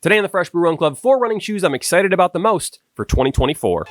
Today on the Fresh Brew Run Club, 4 running shoes I'm excited about the most for 2024.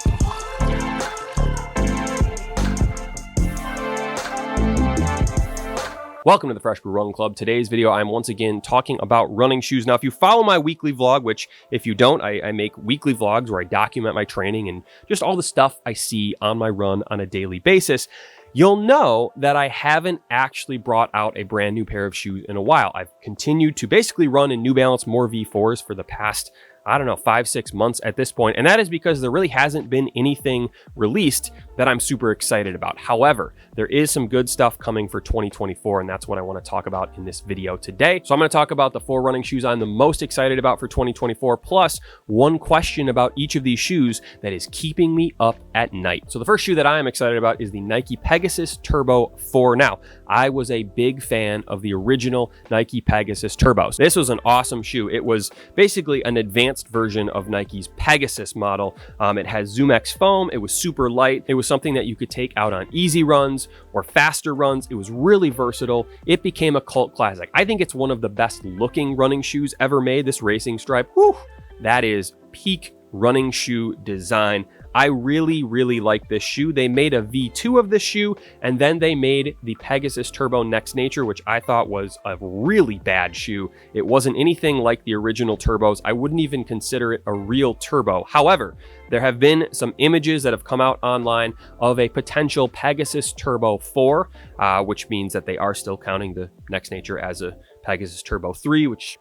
Welcome to the Fresh Brew Run Club. Today's video, I'm once again talking about running shoes. Now, if you follow my weekly vlog, which if you don't, I make weekly vlogs where I document my training and just all the stuff I see on my run on a daily basis, you'll know that I haven't actually brought out a brand new pair of shoes in a while. I've continued to basically run in New Balance More V4s for the past, 5-6 months at this point. And that is because there really hasn't been anything released that I'm super excited about. However, there is some good stuff coming for 2024, and that's what I want to talk about in this video today. So I'm going to talk about the 4 running shoes I'm the most excited about for 2024, plus one question about each of these shoes that is keeping me up at night. So the first shoe that I am excited about is the Nike Pegasus Turbo 4. Now, I was a big fan of the original Nike Pegasus Turbo. This was an awesome shoe. It was basically an advanced version of Nike's Pegasus model. It has ZoomX foam. It was super light. It was something that you could take out on easy runs or faster runs. It was really versatile. It became a cult classic. I think it's one of the best looking running shoes ever made. This racing stripe, that is peak running shoe design. I really like this shoe. They made a V2 of this shoe, and then they made the Pegasus Turbo Next Nature, which I thought was a really bad shoe. It wasn't anything like the original turbos. I wouldn't even consider it a real turbo. However, there have been some images that have come out online of a potential Pegasus Turbo 4, which means that they are still counting the Next Nature as a Pegasus Turbo 3, which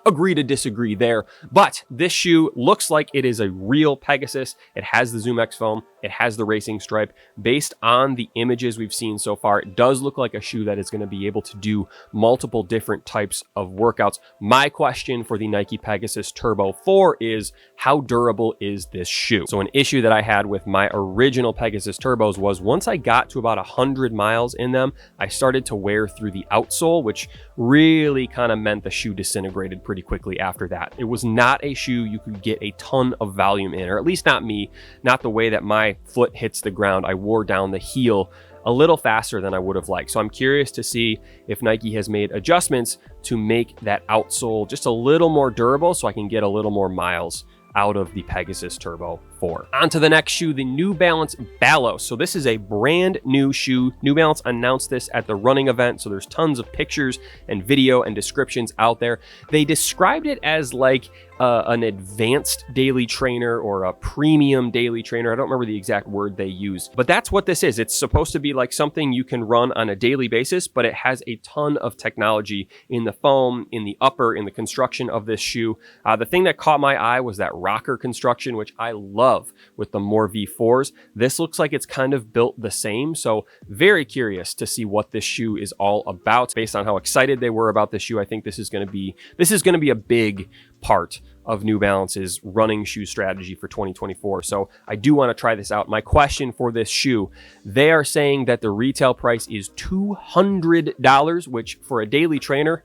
agree to disagree there. But this shoe looks like it is a real Pegasus. It has the ZoomX foam. It has the racing stripe. Based on the images we've seen so far, it does look like a shoe that is going to be able to do multiple different types of workouts. My question for the Nike Pegasus Turbo 4 is, how durable is this shoe? So an issue that I had with my original Pegasus Turbos was once I got to about 100 miles in them, I started to wear through the outsole, which really kind of meant the shoe disintegrated pretty quickly after that. It was not a shoe you could get a ton of volume in, or at least not me, not the way that my foot hits the ground. I wore down the heel a little faster than I would have liked. So I'm curious to see if Nike has made adjustments to make that outsole just a little more durable so I can get a little more miles out of the Pegasus Turbo 4. On to the next shoe, the New Balance Balos. So this is a brand new shoe. New Balance announced this at the running event, so there's tons of pictures and video and descriptions out there. They described it as like an advanced daily trainer or a premium daily trainer. I don't remember the exact word they used, but that's what this is. It's supposed to be like something you can run on a daily basis, but it has a ton of technology in the foam, in the upper, in the construction of this shoe. The thing that caught my eye was that rocker construction, which I love with the More V4s. This looks like it's kind of built the same. So very curious to see what this shoe is all about. Based on how excited they were about this shoe, I think this is going to be a big part of New Balance's running shoe strategy for 2024. So I do want to try this out. My question for this shoe, they are saying that the retail price is $200, which for a daily trainer,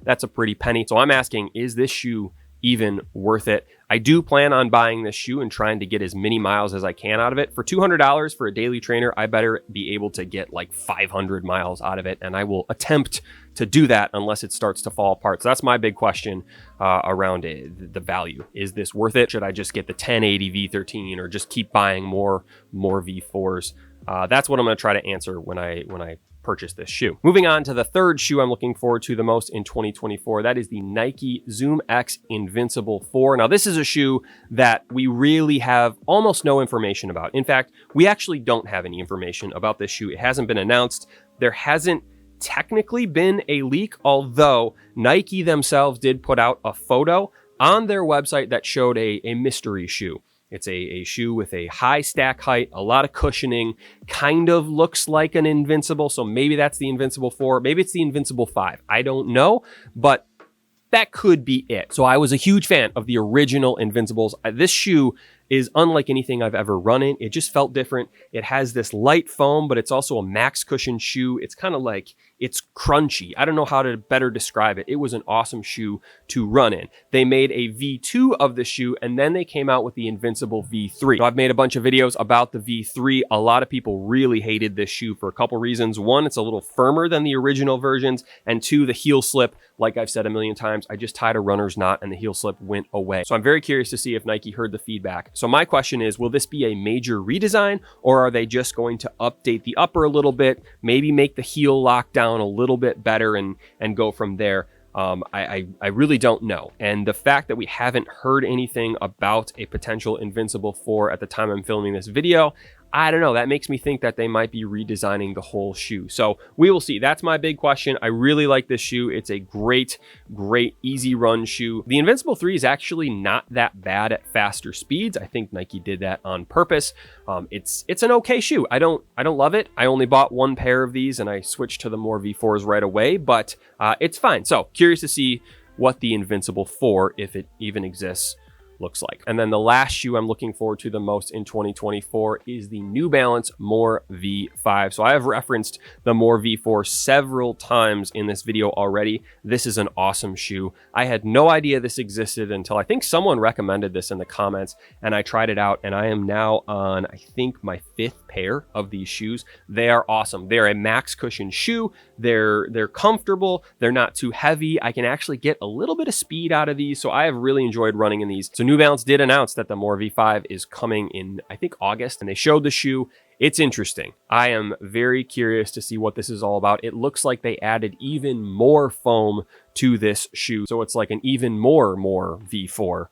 that's a pretty penny. So I'm asking, is this shoe even worth it? I do plan on buying this shoe and trying to get as many miles as I can out of it. For $200 for a daily trainer, I better be able to get like 500 miles out of it, and I will attempt to do that unless it starts to fall apart. So that's my big question around it, the value. Is this worth it? Should I just get the 1080 V13 or just keep buying more V4s? That's what I'm going to try to answer when I purchase this shoe. Moving on to the third shoe I'm looking forward to the most in 2024. That is the Nike ZoomX Invincible 4. Now, this is a shoe that we really have almost no information about. In fact, we actually don't have any information about this shoe. It hasn't been announced. There hasn't technically been a leak, although Nike themselves did put out a photo on their website that showed a mystery shoe. It's a shoe with a high stack height, a lot of cushioning, kind of looks like an Invincible. So maybe that's the Invincible 4. Maybe it's the Invincible 5. I don't know, but that could be it. So I was a huge fan of the original Invincibles. This shoe is unlike anything I've ever run in. It just felt different. It has this light foam, but it's also a max cushion shoe. It's kind of like, it's crunchy. I don't know how to better describe it. It was an awesome shoe to run in. They made a V2 of the shoe, and then they came out with the Invincible V3. So I've made a bunch of videos about the V3. A lot of people really hated this shoe for a couple reasons. One, it's a little firmer than the original versions, and two, the heel slip, like I've said a million times, I just tied a runner's knot and the heel slip went away. So I'm very curious to see if Nike heard the feedback. So my question is, will this be a major redesign, or are they just going to update the upper a little bit, maybe make the heel lock down a little bit better and go from there? I really don't know. And the fact that we haven't heard anything about a potential Invincible 4 at the time I'm filming this video, I don't know. That makes me think that they might be redesigning the whole shoe. So we will see. That's my big question. I really like this shoe. It's a great, easy run shoe. The Invincible 3 is actually not that bad at faster speeds. I think Nike did that on purpose. It's an okay shoe. I don't love it. I only bought one pair of these and I switched to the more V4s right away, but it's fine. So curious to see what the Invincible 4, if it even exists, looks like. And then the last shoe I'm looking forward to the most in 2024 is the New Balance More V5. So I have referenced the More V4 several times in this video already. This is an awesome shoe. I had no idea this existed until I think someone recommended this in the comments, and I tried it out, and I am now on, I think, my 5th pair of these shoes. They are awesome. They're a max cushion shoe. They're comfortable. They're not too heavy. I can actually get a little bit of speed out of these, so I have really enjoyed running in these. So New Balance did announce that the More V5 is coming in, I think, August, and they showed the shoe. It's interesting. I am very curious to see what this is all about. It looks like they added even more foam to this shoe, so it's like an even more V4 for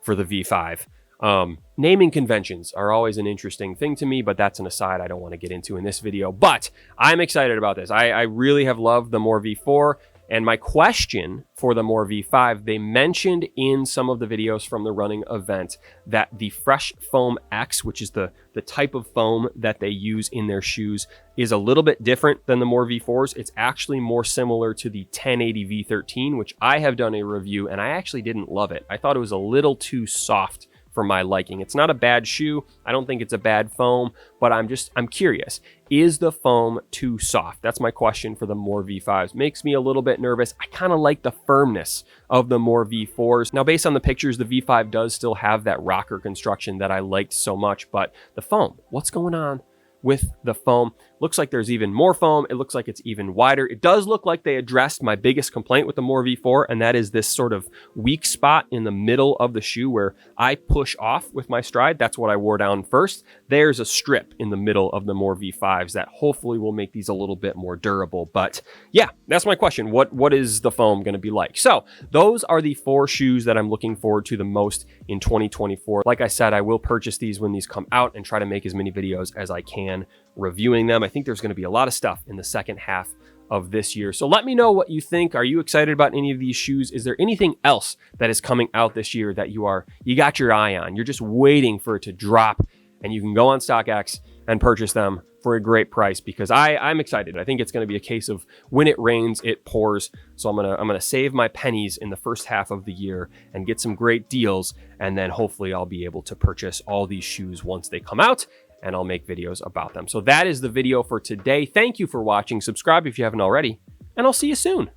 the V5. Naming conventions are always an interesting thing to me, but that's an aside I don't want to get into in this video. But I'm excited about this. I really have loved the More V4. And my question for the More V5, they mentioned in some of the videos from the running event that the Fresh Foam X, which is the type of foam that they use in their shoes, is a little bit different than the More V4s. It's actually more similar to the 1080 V13, which I have done a review, and I actually didn't love it. I thought it was a little too soft for my liking. It's not a bad shoe. I don't think it's a bad foam, but I'm curious. Is the foam too soft? That's my question for the More V5s. Makes me a little bit nervous. I kind of like the firmness of the More V4s. Now, based on the pictures, the V5 does still have that rocker construction that I liked so much, but the foam, what's going on with the foam? Looks like there's even more foam. It looks like it's even wider. It does look like they addressed my biggest complaint with the More V4, and that is this sort of weak spot in the middle of the shoe where I push off with my stride. That's what I wore down first. There's a strip in the middle of the More V5s that hopefully will make these a little bit more durable. But yeah, that's my question. What is the foam going to be like? So those are the 4 shoes that I'm looking forward to the most in 2024. Like I said, I will purchase these when these come out and try to make as many videos as I can reviewing them. I think there's going to be a lot of stuff in the second half of this year. So let me know what you think. Are you excited about any of these shoes? Is there anything else that is coming out this year that you got your eye on? You're just waiting for it to drop and you can go on StockX and purchase them for a great price, because I'm excited. I think it's going to be a case of when it rains, it pours. So I'm gonna save my pennies in the first half of the year and get some great deals, and then hopefully I'll be able to purchase all these shoes once they come out, and I'll make videos about them. So that is the video for today. Thank you for watching. Subscribe if you haven't already, and I'll see you soon.